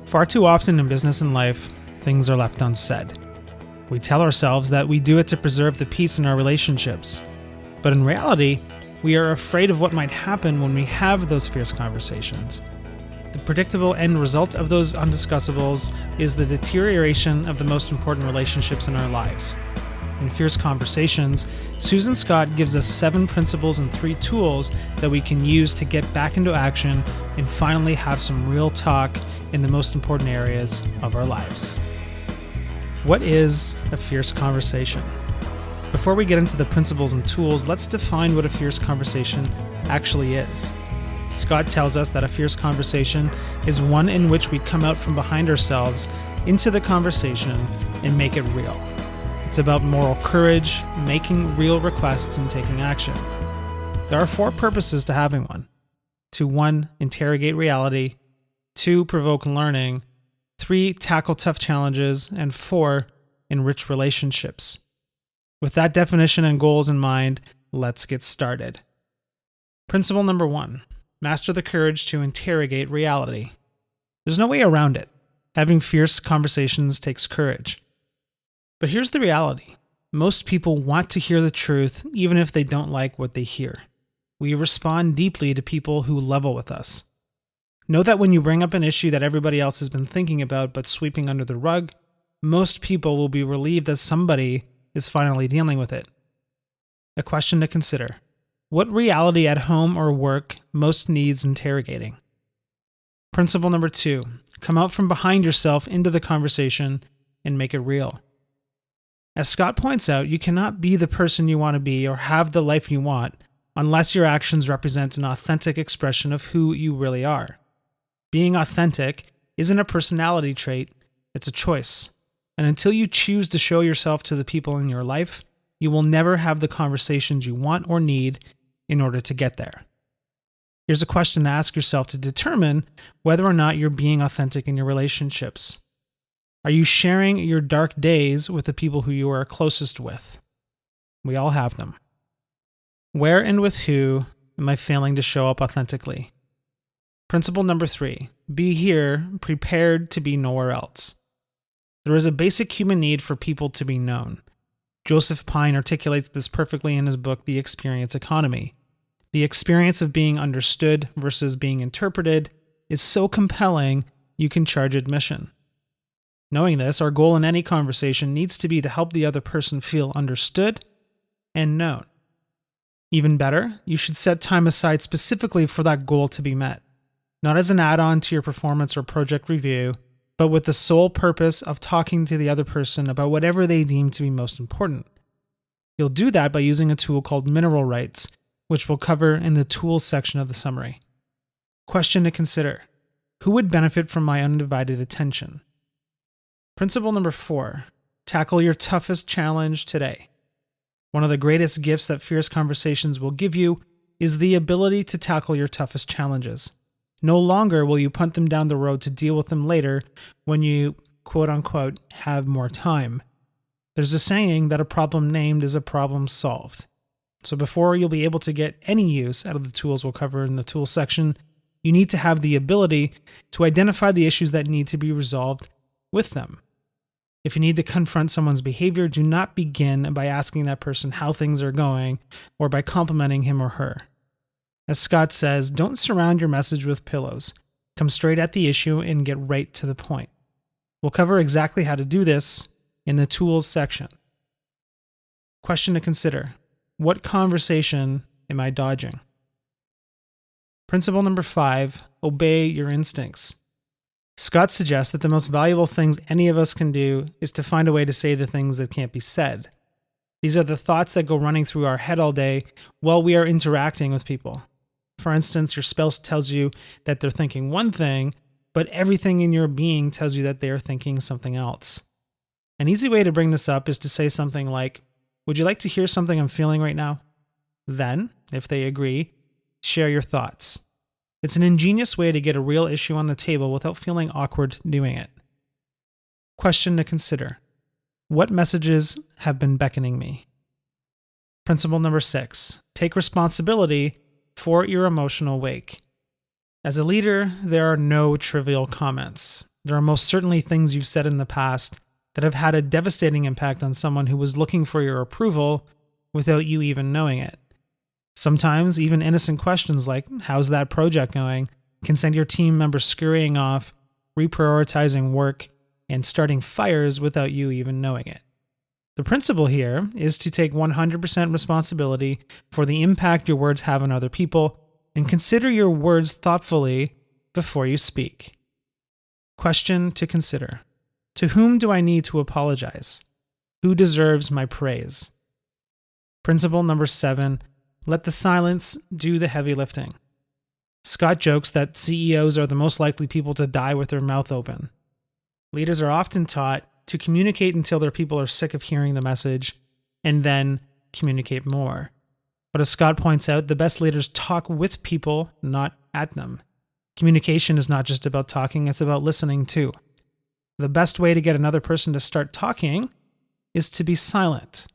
Far too often in business and life, things are left unsaid. We tell ourselves that we do it to preserve the peace in our relationships. But in reality, we are afraid of what might happen when we have those fierce conversations. The predictable end result of those undiscussables is the deterioration of the most important relationships in our lives. In Fierce Conversations, Susan Scott gives us 7 principles and 3 tools that we can use to get back into action and finally have some real talk in the most important areas of our lives. What is a fierce conversation? Before we get into the principles and tools, let's define what a fierce conversation actually is. Scott tells us that a fierce conversation is one in which we come out from behind ourselves into the conversation and make it real. It's about moral courage, making real requests, and taking action. There are 4 purposes to having one. To 1, interrogate reality. 2, provoke learning. 3, tackle tough challenges. And 4, enrich relationships. With that definition and goals in mind, let's get started. Principle number 1, master the courage to interrogate reality. There's no way around it. Having fierce conversations takes courage. But here's the reality. Most people want to hear the truth, even if they don't like what they hear. We respond deeply to people who level with us. Know that when you bring up an issue that everybody else has been thinking about but sweeping under the rug, most people will be relieved that somebody is finally dealing with it. A question to consider. What reality at home or work most needs interrogating? Principle number 2, come out from behind yourself into the conversation and make it real. As Scott points out, you cannot be the person you want to be or have the life you want unless your actions represent an authentic expression of who you really are. Being authentic isn't a personality trait, it's a choice. And until you choose to show yourself to the people in your life, you will never have the conversations you want or need in order to get there. Here's a question to ask yourself to determine whether or not you're being authentic in your relationships. Are you sharing your dark days with the people who you are closest with? We all have them. Where and with who am I failing to show up authentically? Principle number 3, be here, prepared to be nowhere else. There is a basic human need for people to be known. Joseph Pine articulates this perfectly in his book, The Experience Economy. The experience of being understood versus being interpreted is so compelling you can charge admission. Knowing this, our goal in any conversation needs to be to help the other person feel understood and known. Even better, you should set time aside specifically for that goal to be met, not as an add-on to your performance or project review, but with the sole purpose of talking to the other person about whatever they deem to be most important. You'll do that by using a tool called mineral rights, which we'll cover in the tools section of the summary. Question to consider. Who would benefit from my undivided attention? Principle number 4, tackle your toughest challenge today. One of the greatest gifts that fierce conversations will give you is the ability to tackle your toughest challenges. No longer will you punt them down the road to deal with them later when you, quote unquote, have more time. There's a saying that a problem named is a problem solved. So before you'll be able to get any use out of the tools we'll cover in the tools section, you need to have the ability to identify the issues that need to be resolved with them. If you need to confront someone's behavior, do not begin by asking that person how things are going or by complimenting him or her. As Scott says, don't surround your message with pillows. Come straight at the issue and get right to the point. We'll cover exactly how to do this in the tools section. Question to consider. What conversation am I dodging? Principle number 5, obey your instincts. Scott suggests that the most valuable things any of us can do is to find a way to say the things that can't be said. These are the thoughts that go running through our head all day while we are interacting with people. For instance, your spouse tells you that they're thinking one thing, but everything in your being tells you that they are thinking something else. An easy way to bring this up is to say something like, "Would you like to hear something I'm feeling right now?" Then, if they agree, share your thoughts. It's an ingenious way to get a real issue on the table without feeling awkward doing it. Question to consider. What messages have been beckoning me? Principle number 6. Take responsibility for your emotional wake. As a leader, there are no trivial comments. There are most certainly things you've said in the past that have had a devastating impact on someone who was looking for your approval without you even knowing it. Sometimes even innocent questions like, "How's that project going?" can send your team members scurrying off, reprioritizing work, and starting fires without you even knowing it. The principle here is to take 100% responsibility for the impact your words have on other people and consider your words thoughtfully before you speak. Question to consider. To whom do I need to apologize? Who deserves my praise? Principle number 7, let the silence do the heavy lifting. Scott jokes that CEOs are the most likely people to die with their mouth open. Leaders are often taught to communicate until their people are sick of hearing the message and then communicate more. But as Scott points out, the best leaders talk with people, not at them. Communication is not just about talking, it's about listening too. The best way to get another person to start talking is to be silent.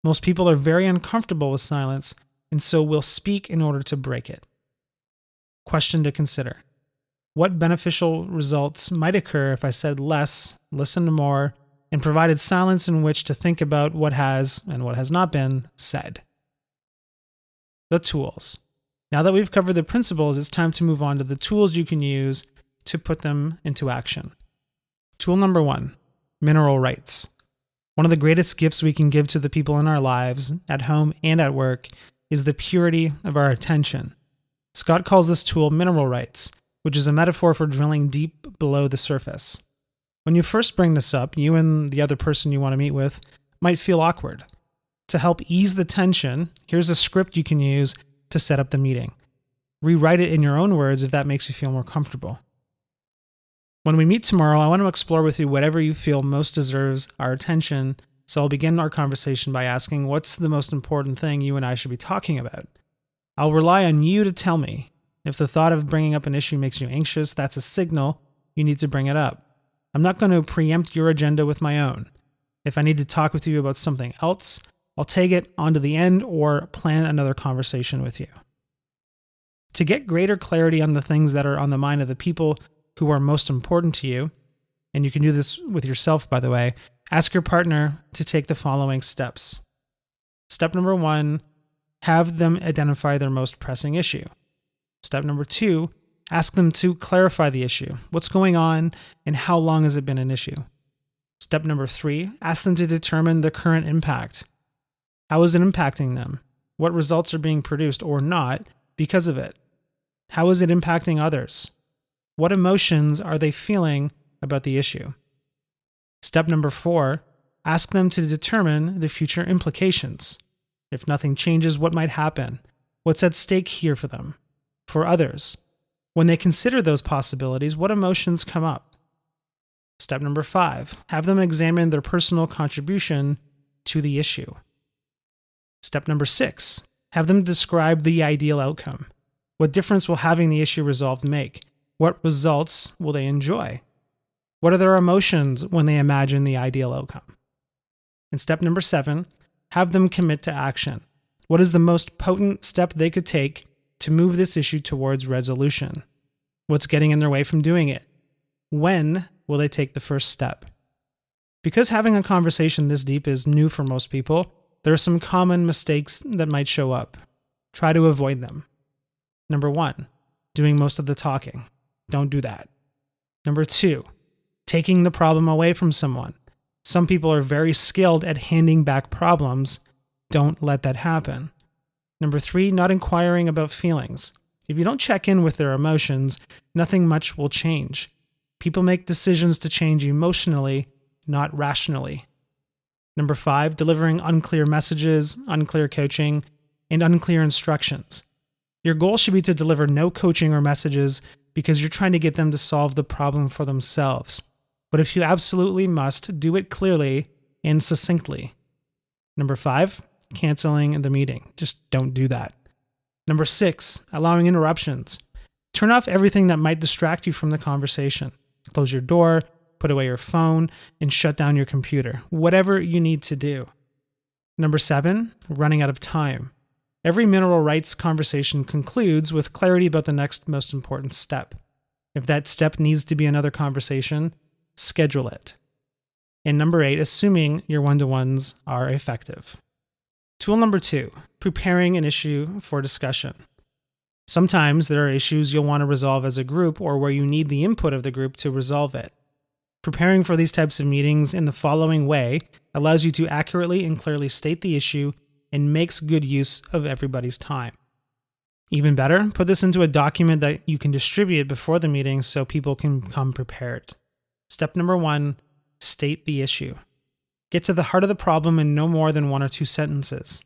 Most people are very uncomfortable with silence, and so will speak in order to break it. Question to consider. What beneficial results might occur if I said less, listened more, and provided silence in which to think about what has and what has not been said? The tools. Now that we've covered the principles, it's time to move on to the tools you can use to put them into action. Tool number 1, mineral rights. One of the greatest gifts we can give to the people in our lives, at home and at work, is the purity of our attention. Scott calls this tool mineral rights, which is a metaphor for drilling deep below the surface. When you first bring this up, you and the other person you want to meet with might feel awkward. To help ease the tension, here's a script you can use to set up the meeting. Rewrite it in your own words if that makes you feel more comfortable. When we meet tomorrow, I want to explore with you whatever you feel most deserves our attention, so I'll begin our conversation by asking, what's the most important thing you and I should be talking about? I'll rely on you to tell me. If the thought of bringing up an issue makes you anxious, that's a signal you need to bring it up. I'm not going to preempt your agenda with my own. If I need to talk with you about something else, I'll take it onto the end or plan another conversation with you. To get greater clarity on the things that are on the mind of the people who are most important to you, and you can do this with yourself, by the way, ask your partner to take the following steps. Step number 1, have them identify their most pressing issue. Step number 2, ask them to clarify the issue. What's going on and how long has it been an issue? Step number 3, ask them to determine the current impact. How is it impacting them? What results are being produced or not because of it? How is it impacting others? What emotions are they feeling about the issue? Step number 4, ask them to determine the future implications. If nothing changes, what might happen? What's at stake here for them? For others? When they consider those possibilities, what emotions come up? Step number 5, have them examine their personal contribution to the issue. Step number 6, have them describe the ideal outcome. What difference will having the issue resolved make? What results will they enjoy? What are their emotions when they imagine the ideal outcome? And step number 7, have them commit to action. What is the most potent step they could take to move this issue towards resolution? What's getting in their way from doing it? When will they take the first step? Because having a conversation this deep is new for most people, there are some common mistakes that might show up. Try to avoid them. Number 1, doing most of the talking. Don't do that. Number 2, taking the problem away from someone. Some people are very skilled at handing back problems. Don't let that happen. Number 3, not inquiring about feelings. If you don't check in with their emotions, nothing much will change. People make decisions to change emotionally, not rationally. Number 5, delivering unclear messages, unclear coaching, and unclear instructions. Your goal should be to deliver no coaching or messages because you're trying to get them to solve the problem for themselves. But if you absolutely must, do it clearly and succinctly. Number 5, canceling the meeting. Just don't do that. Number 6, allowing interruptions. Turn off everything that might distract you from the conversation. Close your door, put away your phone, and shut down your computer. Whatever you need to do. Number 7, running out of time. Every mineral rights conversation concludes with clarity about the next most important step. If that step needs to be another conversation, schedule it. And number 8, assuming your one-to-ones are effective. Tool number 2, preparing an issue for discussion. Sometimes there are issues you'll want to resolve as a group or where you need the input of the group to resolve it. Preparing for these types of meetings in the following way allows you to accurately and clearly state the issue and makes good use of everybody's time. Even better, put this into a document that you can distribute before the meeting so people can come prepared. Step number 1, state the issue. Get to the heart of the problem in no more than 1 or 2 sentences.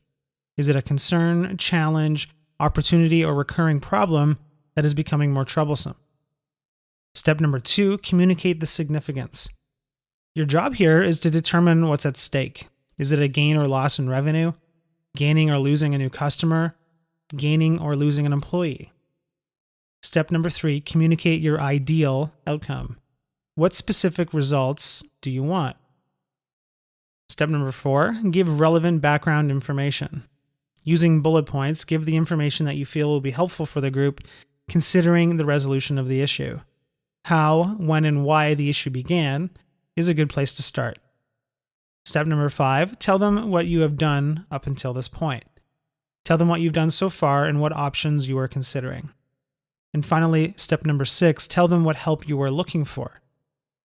Is it a concern, challenge, opportunity, or recurring problem that is becoming more troublesome? Step number 2, communicate the significance. Your job here is to determine what's at stake. Is it a gain or loss in revenue? Gaining or losing a new customer? Gaining or losing an employee? Step number 3, communicate your ideal outcome. What specific results do you want? Step number 4, give relevant background information. Using bullet points, give the information that you feel will be helpful for the group, considering the resolution of the issue. How, when, and why the issue began is a good place to start. Step number 5, tell them what you have done up until this point. Tell them what you've done so far and what options you are considering. And finally, step number 6, tell them what help you are looking for.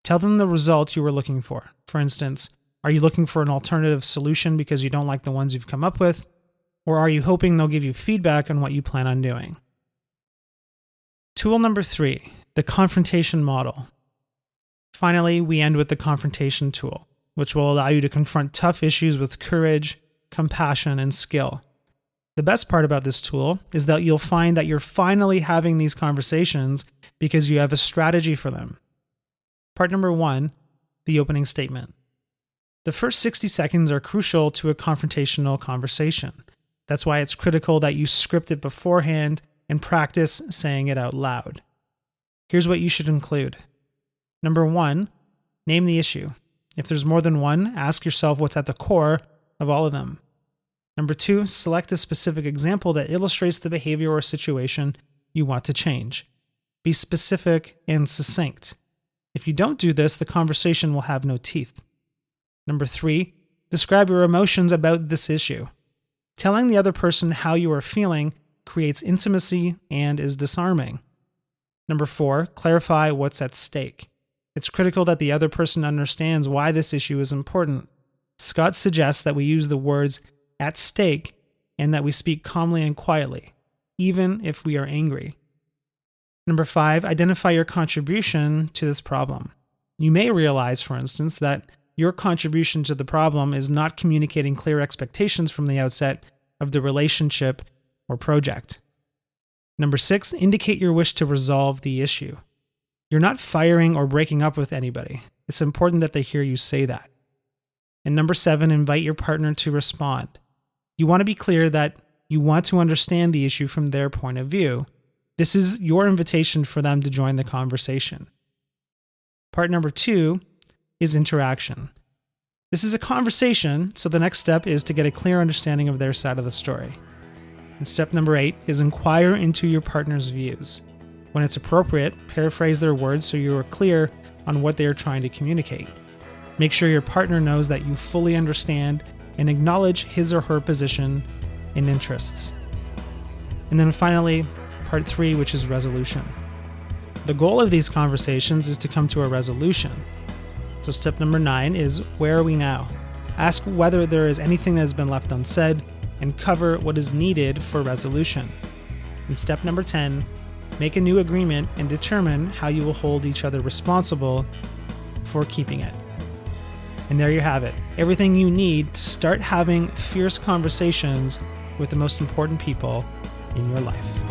Tell them the result you were looking for. For instance, are you looking for an alternative solution because you don't like the ones you've come up with? Or are you hoping they'll give you feedback on what you plan on doing? Tool number 3, the confrontation model. Finally, we end with the confrontation tool, which will allow you to confront tough issues with courage, compassion, and skill. The best part about this tool is that you'll find that you're finally having these conversations because you have a strategy for them. Part number 1, the opening statement. The first 60 seconds are crucial to a confrontational conversation. That's why it's critical that you script it beforehand and practice saying it out loud. Here's what you should include. Number 1, name the issue. If there's more than one, ask yourself what's at the core of all of them. Number 2, select a specific example that illustrates the behavior or situation you want to change. Be specific and succinct. If you don't do this, the conversation will have no teeth. Number 3, describe your emotions about this issue. Telling the other person how you are feeling creates intimacy and is disarming. Number 4, clarify what's at stake. It's critical that the other person understands why this issue is important. Scott suggests that we use the words at stake and that we speak calmly and quietly, even if we are angry. Number 5, identify your contribution to this problem. You may realize, for instance, that your contribution to the problem is not communicating clear expectations from the outset of the relationship or project. Number 6, indicate your wish to resolve the issue. You're not firing or breaking up with anybody. It's important that they hear you say that. And number 7, invite your partner to respond. You want to be clear that you want to understand the issue from their point of view. This is your invitation for them to join the conversation. Part number 2 is interaction. This is a conversation, so the next step is to get a clear understanding of their side of the story. And step number 8 is inquire into your partner's views. When it's appropriate, paraphrase their words so you are clear on what they are trying to communicate. Make sure your partner knows that you fully understand and acknowledge his or her position and interests. And then finally, part 3, which is resolution. The goal of these conversations is to come to a resolution. So step number 9 is, where are we now? Ask whether there is anything that has been left unsaid and cover what is needed for resolution. And step number 10, make a new agreement and determine how you will hold each other responsible for keeping it. And there you have it. Everything you need to start having fierce conversations with the most important people in your life.